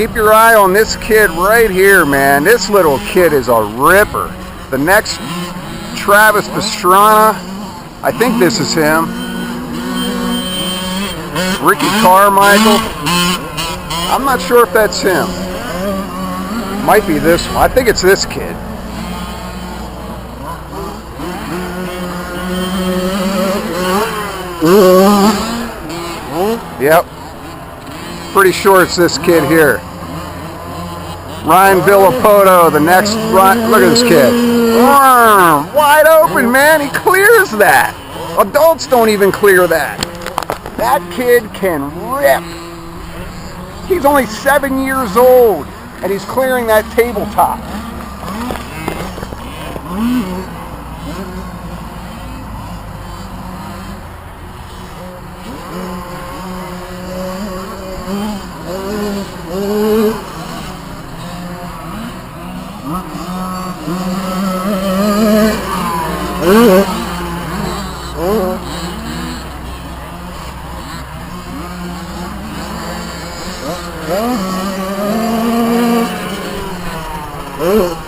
Keep your eye on this kid right here, man. This little kid is a ripper. The next Travis Pastrana, I think this is him. Ricky Carmichael. I'm not sure if that's him. Might be this one. I think it's this kid. Yep. Pretty sure it's this kid here. Ryan Villapoto, the next Ryan. Look at this kid. Wide open, man. He clears that. Adults don't even clear that. That kid can rip. He's only 7 years old, and he's clearing that tabletop. Oh.